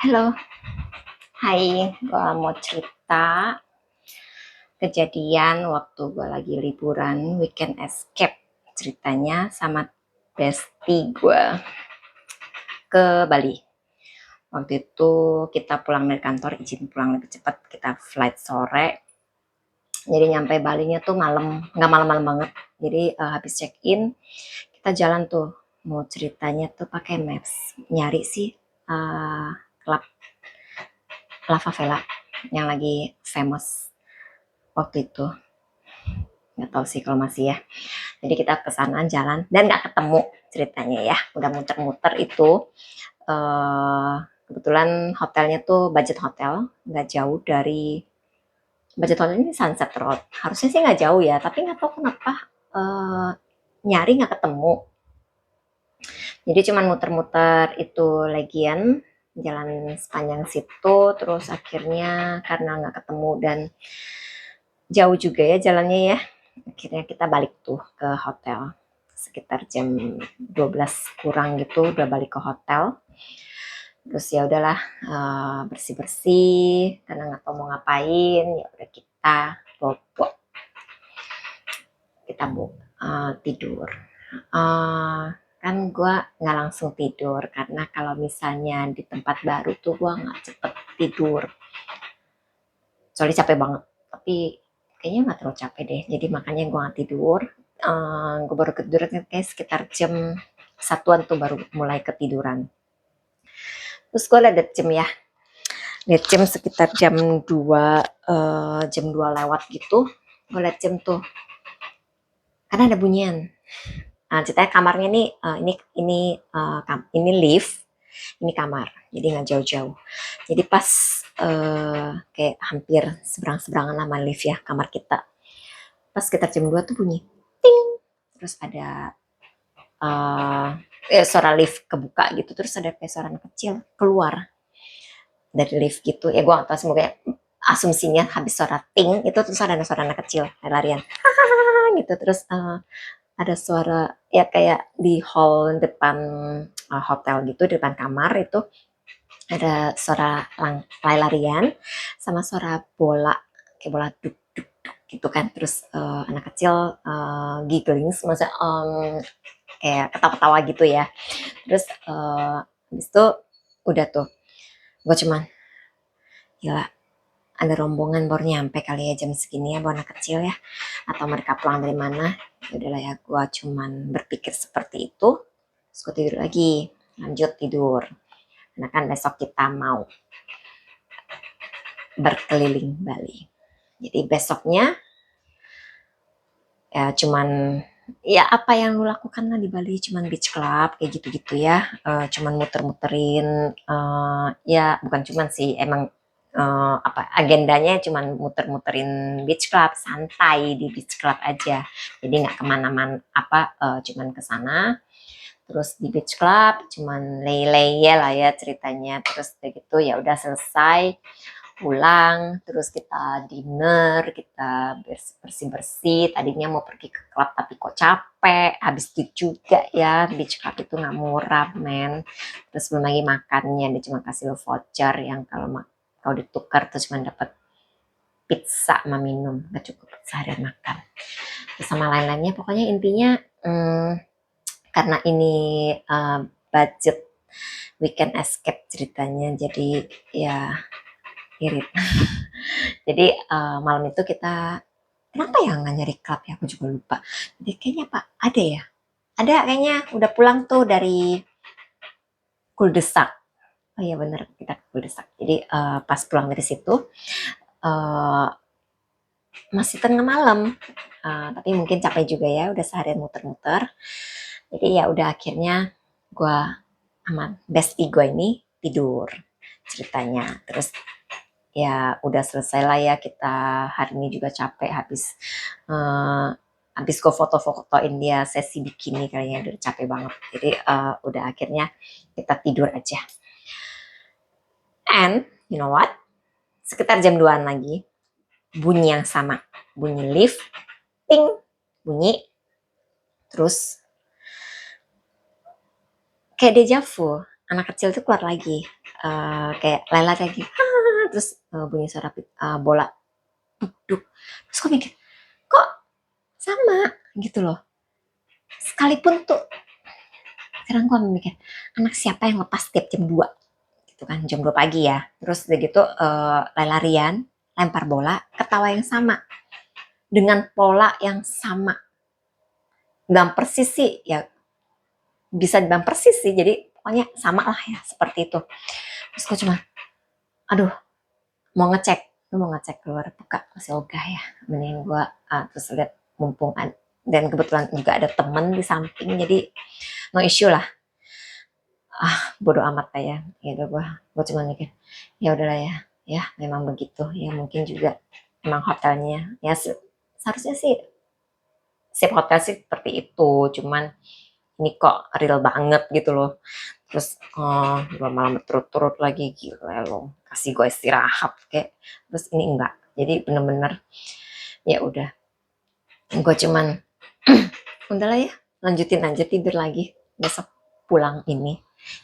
Halo, hai, gue mau cerita kejadian waktu gue lagi liburan weekend escape ceritanya sama bestie gue ke Bali. Waktu itu kita pulang dari kantor, izin pulang lebih cepat, kita flight sore. Jadi nyampe Balinya tuh malam, nggak malam-malam banget. Jadi habis check in, kita jalan tuh. Mau ceritanya tuh pakai maps, nyari sih klub La Favela yang lagi famous waktu itu. Nggak tahu sih kalau masih ya. Jadi kita ke sana jalan dan nggak ketemu ceritanya ya. Udah muter-muter itu. eh Kebetulan hotelnya tuh budget hotel, nggak jauh dari budget hotel ini Sunset Road. Harusnya sih nggak jauh ya, tapi nggak tahu kenapa eh, nyari nggak ketemu. Jadi cuman muter-muter itu lagian jalan sepanjang situ, terus akhirnya karena nggak ketemu dan jauh juga ya jalannya ya, akhirnya kita balik tuh ke hotel sekitar jam 12 kurang gitu udah balik ke hotel. Terus ya udahlah, bersih bersih karena nggak tahu mau ngapain, ya udah kita bobo, kita tidur. Eh, Kan gue nggak langsung tidur karena kalau misalnya di tempat baru tuh gue nggak cepet tidur, soalnya capek banget. Tapi kayaknya nggak terlalu capek deh, jadi makanya gue nggak tidur. Gue baru ketidur kayak sekitar jam satuan tuh baru mulai ketiduran. Terus gue liat jam ya, liat jam sekitar jam 2, jam 2 lewat gitu. Gue liat jam tuh karena ada bunyian. Nah, ceritanya kamarnya nih, ini lift, ini kamar, jadi nggak jauh-jauh. Jadi pas kayak hampir seberang-seberangan sama lift ya kamar kita. Pas sekitar jam 2 tuh bunyi, ting, terus ada suara lift kebuka gitu, terus ada kayak suara anak kecil keluar dari lift gitu. Ya gue gak tau, semoga asumsinya habis suara ting itu terus ada suara anak kecil larian gitu. Terus ada suara ya kayak di hall depan hotel gitu, di depan kamar itu ada suara lari-larian sama suara bola, kayak bola duk duk duk gitu kan. Terus anak kecil giggling, maksudnya kayak ketawa-ketawa gitu ya. Terus habis itu udah tuh gue cuman gila, ada rombongan baru nyampe kali ya jam segini ya, bawa anak kecil ya, atau mereka pulang dari mana. Ya udahlah ya, gue cuman berpikir seperti itu. Terus gue tidur lagi, lanjut tidur karena kan besok kita mau berkeliling Bali. Jadi besoknya ya cuman ya apa yang lu lakukan lah di Bali, cuman beach club kayak gitu-gitu ya. Cuman muter-muterin, ya bukan cuman sih, emang apa agendanya cuman muter-muterin beach club, santai di beach club aja. Jadi nggak kemana-mana, apa cuman ke sana. Terus di beach club cuman lay-lay lah ya ceritanya. Terus kayak gitu ya udah selesai, pulang, terus kita dinner, kita bersih-bersih. Tadinya mau pergi ke klub tapi kok capek, habis itu juga ya, beach club itu nggak murah men. Terus belum lagi makannya, dia cuma kasih lo voucher yang kalau ditukar tuh cuma dapat pizza sama minum, nggak cukup seharian makan. Terus sama lain-lainnya, pokoknya intinya karena ini budget weekend escape ceritanya, jadi ya irit. Jadi malam itu kita, kenapa ya nggak nyari klub ya, aku juga lupa. Jadi kayaknya Pak ada ya, ada kayaknya udah pulang tuh dari Kuldesak. Oh iya bener, kita ke Kuldesak. Jadi pas pulang dari situ uh, masih tengah malam, tapi mungkin capek juga ya, udah seharian muter-muter. Jadi ya udah akhirnya gue sama bestie gue ini tidur ceritanya. Terus ya udah selesai lah ya, kita hari ini juga capek, habis gue foto-fotoin dia sesi bikini kayaknya udah capek banget. Jadi udah akhirnya kita tidur aja. And you know what, sekitar jam 2an lagi bunyi yang sama, bunyi lift, ting, bunyi. Terus kayak deja vu, anak kecil itu keluar lagi, kayak Layla kayak gitu, terus bunyi suara bola duk. Terus gue mikir, kok sama gitu loh. Sekalipun tuh, sekarang gue mikir, anak siapa yang lepas tiap jam 2 gitu kan, jam 2 pagi ya. Terus udah gitu lari-larian, lempar bola, ketawa yang sama, dengan pola yang sama. Gak persis sih, ya bisa dibilang persis sih, jadi pokoknya sama lah ya, seperti itu. Terus gue cuma, aduh, mau ngecek, lu mau ngecek keluar buka masih ogah ya, mending gue terus lihat mumpung dan kebetulan juga ada temen di samping, jadi no issue lah. Bodo amat lah ya, gitu. Gue cuma mikir, ya udahlah ya, ya memang begitu ya, mungkin juga emang hotelnya ya seharusnya sih sip hotel sih seperti itu, cuman ini kok real banget gitu loh. Terus 2 malam berturut-turut lagi, gila loh, kasih gue istirahat kayak. Terus ini enggak, jadi bener-bener ya udah, gue cuman udahlah ya, lanjutin aja tidur lagi besok pulang ini,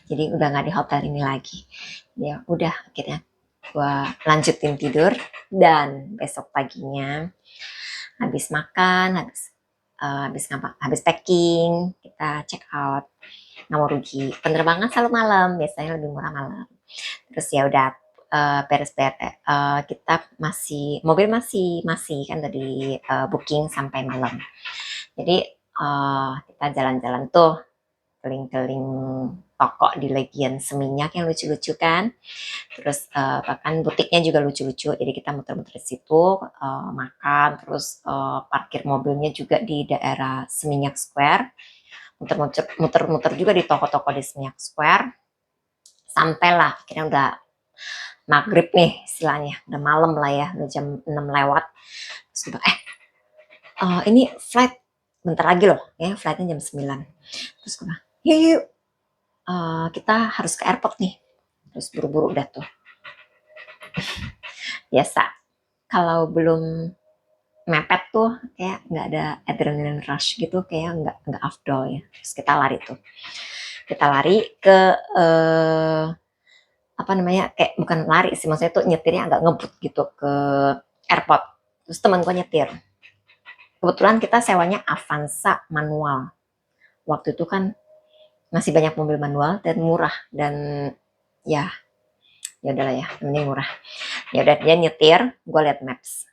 jadi udah nggak di hotel ini lagi. Ya udah, akhirnya gue lanjutin tidur, dan besok paginya habis makan, habis packing, kita check out. Nggak mau rugi, penerbangan selalu malam, biasanya lebih murah malam. Terus ya udah, beres-beres, kita mobil masih kan dari booking sampai malam. Jadi kita jalan-jalan tuh keliling-keliling toko di Legian Seminyak yang lucu-lucu kan. Terus bahkan butiknya juga lucu-lucu. Jadi kita muter-muter di situ, makan, terus parkir mobilnya juga di daerah Seminyak Square. Muter-muter juga di toko-toko di Seminyak Square. Sampailah akhirnya udah maghrib nih istilahnya, udah malam lah ya, udah jam 6 lewat. Terus ini flight bentar lagi loh, ya flightnya jam 9. Terus gue bilang, yuk, kita harus ke airport nih. Terus buru-buru udah tuh. Biasa, kalau belum mepet tuh kayak nggak ada adrenaline rush gitu, kayak nggak afdol ya. Terus kita lari tuh. Kita lari ke apa namanya, kayak bukan lari sih, maksudnya tuh nyetirnya agak ngebut gitu ke airport. Terus teman gue nyetir. Kebetulan kita sewanya Avanza manual. Waktu itu kan masih banyak mobil manual dan murah, dan ya udahlah ya, ini murah. Ya udah, dia nyetir, gue liat maps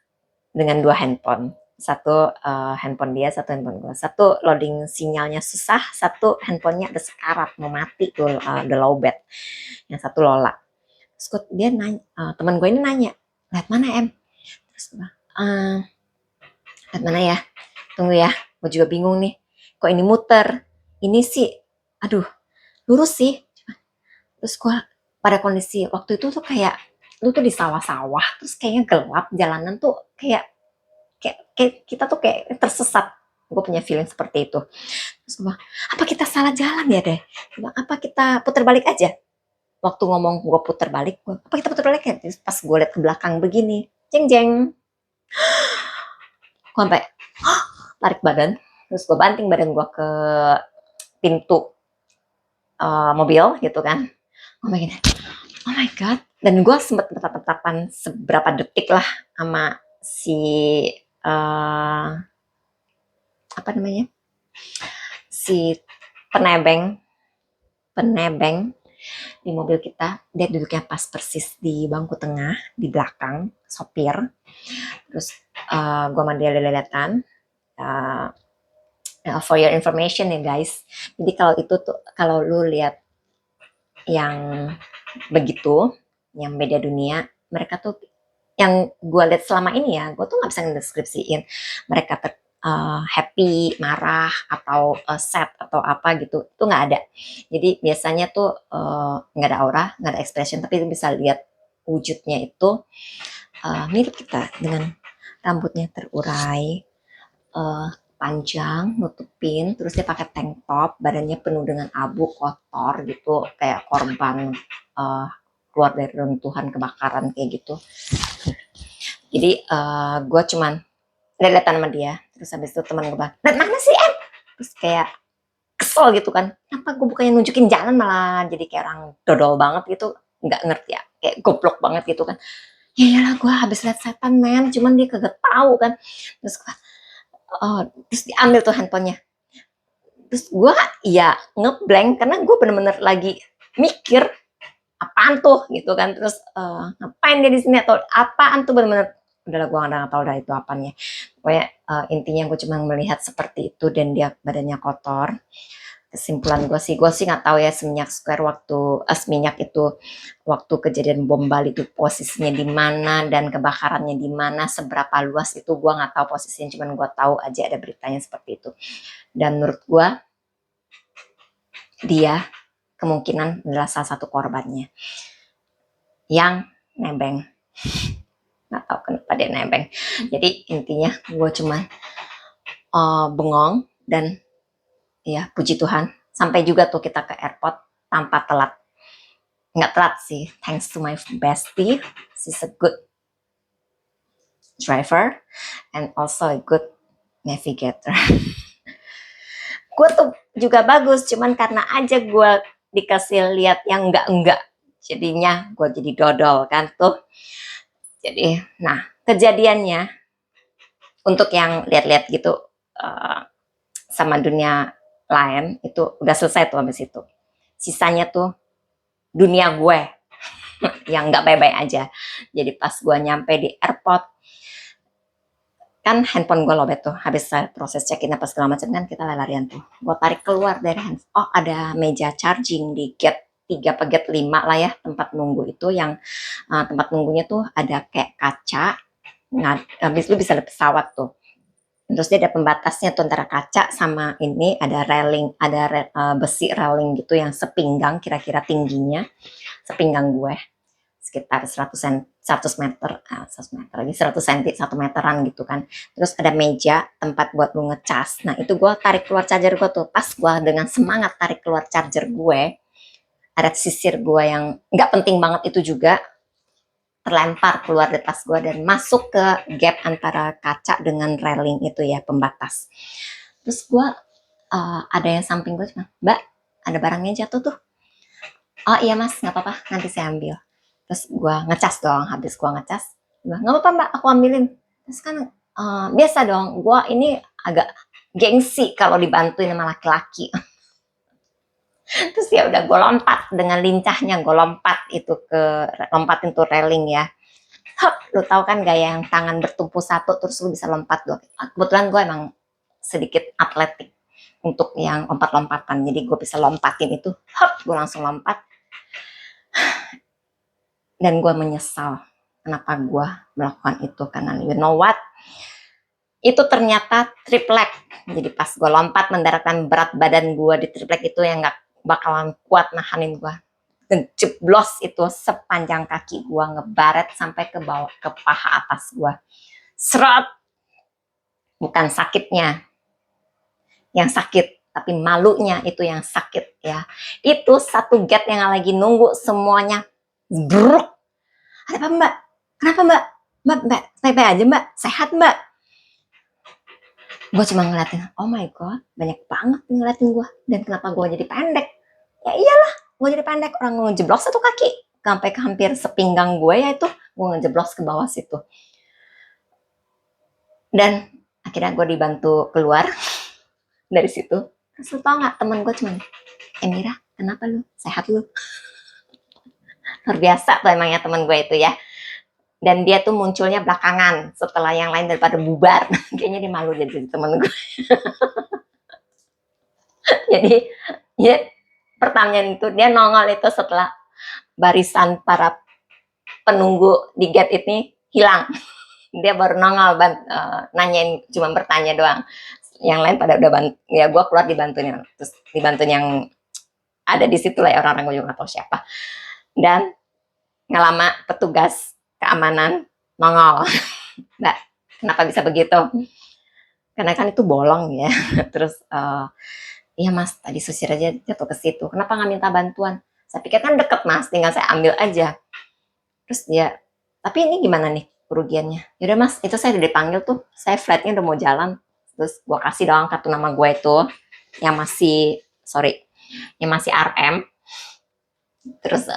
dengan 2 handphone. Satu handphone dia, satu handphone gue. Satu loading sinyalnya susah, satu handphonenya ada sekarat mau mati tuh, the low bat. Yang satu Lola. Terus dia nanya, teman gue ini nanya, lihat mana em? Terus gue lihat mana ya? Tunggu ya, gue juga bingung nih. Kok ini muter? Ini sih, aduh, lurus sih. Terus gue pada kondisi waktu itu tuh kayak lu tuh di sawah-sawah, terus kayaknya gelap, jalanan tuh kayak kita tuh kayak tersesat. Gue punya feeling seperti itu. Terus gue bilang, apa kita salah jalan ya deh? Apa kita putar balik aja? Waktu ngomong gue putar balik, apa kita putar balik ya? Terus pas gue liat ke belakang begini, jeng jeng, gue sampai tarik badan, terus gue banting badan gue ke pintu mobil gitu kan. Gue begini, oh my god, dan gue sempet bertatap-tatapan seberapa detik lah sama si apa namanya, si penebeng di mobil kita. Dia duduknya pas persis di bangku tengah di belakang sopir. Terus gue sama dia lihat-lihatan. For your information ya guys, jadi kalau itu tuh, kalau lu lihat yang begitu, yang beda dunia, mereka tuh yang gue lihat selama ini ya, gue tuh nggak bisa ngedeskripsiin mereka happy, marah, atau sad atau apa gitu, itu nggak ada. Jadi biasanya tuh nggak ada aura, nggak ada expression, tapi bisa lihat wujudnya itu mirip kita, dengan rambutnya terurai, panjang, nutupin, terus dia pakai tank top, badannya penuh dengan abu kotor gitu, kayak korban keluar dari runtuhan kebakaran kayak gitu. Jadi gue cuman lihat-lihatan sama dia. Terus habis itu teman gue bilang, lihat mana sih em? Terus kayak kesel gitu kan, kenapa gue bukannya nunjukin jalan malah jadi kayak orang dodol banget gitu. nggak ngerti ya, kayak goblok banget gitu kan. Ya iyalah, gue habis lihat setan men, cuman dia kagak tahu kan. Terus gue, oh, terus diambil tuh handphonenya. Terus gue ya ngeblank karena gue bener-bener lagi mikir apaan tuh gitu kan. Terus ngapain dia di sini atau apaan tuh, bener-bener udahlah gue nggak tahu dah itu apanya. Pokoknya intinya gue cuma melihat seperti itu dan dia badannya kotor. Kesimpulan gue sih nggak tahu ya seminyak square waktu seminyak itu waktu kejadian bom Bali itu posisinya di mana dan kebakarannya di mana, seberapa luas itu gue nggak tahu posisinya, cuman gue tahu aja ada beritanya seperti itu. Dan menurut gue dia kemungkinan adalah salah satu korbannya yang nebeng. Nggak tahu kenapa dia nebeng. Jadi intinya gue cuman bengong dan ya puji Tuhan sampai juga tuh kita ke airport tanpa telat. Nggak telat sih, thanks to my bestie, she's a good driver and also a good navigator. Gue tuh juga bagus, cuman karena aja gue dikasih lihat yang enggak, jadinya gue jadi dodol kan tuh. Jadi, nah kejadiannya untuk yang lihat-lihat gitu sama dunia lain itu udah selesai tuh habis itu. Sisanya tuh dunia gue yang nggak baik-baik aja. Jadi pas gue nyampe di airport, kan handphone gue lobet tuh, habis proses check-in apa segala macam kan kita larian tuh. Gue tarik keluar dari handphone, oh ada meja charging di gate 3 apa gate 5 lah ya, tempat nunggu itu yang tempat nunggunya tuh ada kayak kaca, nah habis lu bisa lihat pesawat tuh. Terus dia ada pembatasnya tuh antara kaca sama ini, ada railing, ada besi railing gitu yang sepinggang kira-kira tingginya, sepinggang gue sekitar 100 meter, 100 meter lagi 100 cm, 1 meteran gitu kan. Terus ada meja tempat buat lu ngecas. Nah itu gue tarik keluar charger gue tuh. Pas gue dengan semangat tarik keluar charger gue, ada sisir gue yang nggak penting banget itu juga terlempar keluar dari tas gue dan masuk ke gap antara kaca dengan railing itu ya, pembatas. Terus gue ada yang samping gue cuma, Mbak ada barangnya jatuh tuh. Oh iya mas, nggak apa-apa, nanti saya ambil. Terus gue ngecas dong, habis gue ngecas, nggak apa-apa mbak, aku ambilin. Terus kan biasa dong, gue ini agak gengsi kalau dibantuin sama laki-laki. Terus ya udah gue lompat dengan lincahnya, gue lompatin tuh railing ya. Hop, lu tahu kan gaya yang tangan bertumpu satu terus lu bisa lompat tuh. Kebetulan gue emang sedikit atletik untuk yang lompat-lompatan, jadi gue bisa lompatin itu, hop, gue langsung lompat. Dan gue menyesal kenapa gue melakukan itu, karena you know what, itu ternyata triplek. Jadi pas gue lompat mendaratkan berat badan gue di triplek itu yang gak bakalan kuat nahanin gue, ngejeblos itu sepanjang kaki gue, ngebaret sampai ke bawah, ke paha atas gue, seret. Bukan sakitnya yang sakit, tapi malunya itu yang sakit ya. Itu satu gate yang lagi nunggu semuanya bruk. Ada apa mbak? Kenapa mbak? Mbak, baik-baik aja mbak? Sehat mbak? Gue cuma ngeliatin, oh my god, banyak banget ngeliatin gue. Dan kenapa gue jadi pendek? Ya iyalah, gue jadi pendek. Orang gue ngejeblok satu kaki, sampai ke hampir sepinggang gue ya itu, gue ngejeblok ke bawah situ. Dan akhirnya gue dibantu keluar dari situ. Terus lu tau gak, temen gue cuman, Mira, kenapa lu? Sehat lu? Luar biasa tuh emangnya temen gue itu ya. Dan dia tuh munculnya belakangan setelah yang lain daripada bubar. Kayaknya dia malu jadi temen gue. Jadi ya, pertanyaan itu dia nongol itu setelah barisan para penunggu di gate ini hilang. Dia baru nongol nanyain, cuma bertanya doang. Yang lain pada udah ya gue keluar dibantuin, terus dibantuin yang ada di situ lah ya, orang-orang gue juga gak tahu siapa. Dan nggak lama petugas keamanan nongol. Mbak, kenapa bisa begitu? Karena kan itu bolong ya. Terus iya mas, tadi susir aja jatuh ke situ. Kenapa nggak minta bantuan? Saya pikir kan deket mas, tinggal saya ambil aja. Terus dia, tapi ini gimana nih kerugiannya? Yaudah mas, itu saya udah dipanggil tuh, saya flightnya udah mau jalan. Terus gue kasih doang kartu nama gue itu, yang masih RM. Terus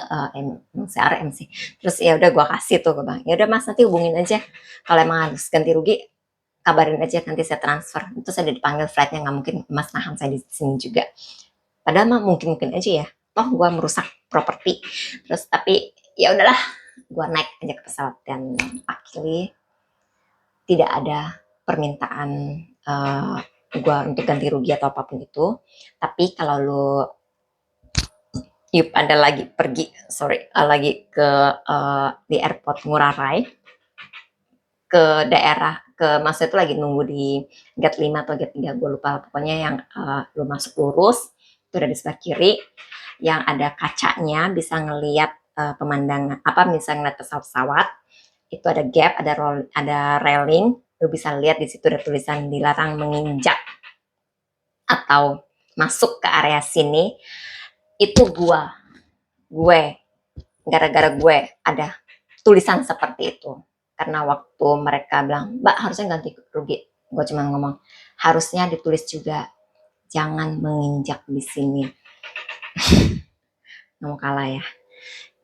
CRM sih. Terus ya udah gue kasih tuh, gue bilang ya udah mas nanti hubungin aja kalau emang harus ganti rugi, kabarin aja nanti saya transfer. Itu saya udah dipanggil flightnya, nggak mungkin mas nahan saya di sini juga. Padahal mah mungkin mungkin aja ya, toh gue merusak properti. Terus tapi ya udahlah, gue naik aja ke pesawat dan akhirnya tidak ada permintaan gue untuk ganti rugi atau apapun itu. Tapi kalau lu Yup, ada lagi pergi, sorry, lagi ke di airport Ngurah Rai, ke daerah, ke masa itu lagi nunggu di gate 5 atau gate 3, gue lupa. Pokoknya yang lu masuk lurus, itu ada di sebelah kiri, yang ada kacanya, bisa ngelihat pemandangan, apa, bisa ngeliat pesawat-pesawat, itu ada gap, ada railing, lu bisa lihat di situ ada tulisan dilarang menginjak atau masuk ke area sini, itu gue gara-gara gue ada tulisan seperti itu. Karena waktu mereka bilang, Mbak harusnya ganti rugi, gue cuma ngomong, harusnya ditulis juga, jangan menginjak di sini. Nggak mau kalah ya.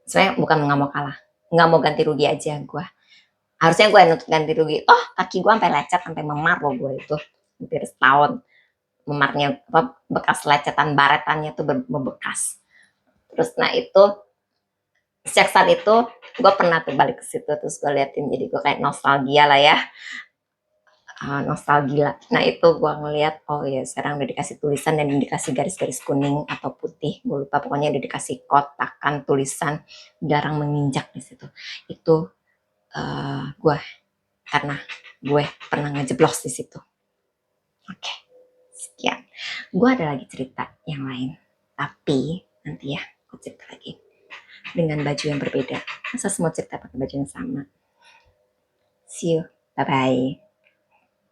Sebenarnya bukan nggak mau kalah, nggak mau ganti rugi aja gue. Harusnya gue yang ganti rugi. Oh, kaki gue sampai lecet, sampai memar loh gue itu. Hampir setahun. Memarnya, apa, bekas lecetan baretannya tuh membekas. Terus nah itu, sejak saat itu gue pernah tuh balik ke situ, terus gue liatin, jadi gue kayak nostalgia lah ya. Nostalgia. Nah itu gue ngeliat, oh ya sekarang udah dikasih tulisan dan dikasih garis-garis kuning atau putih, gue lupa, pokoknya udah dikasih kotakan tulisan jarang menginjak di situ. Itu gue, karena gue pernah ngejeblos di situ. Oke, sekian. Gue ada lagi cerita yang lain, tapi nanti ya gue cerita lagi dengan baju yang berbeda. Masa semua cerita pakai baju yang sama? See you, bye bye.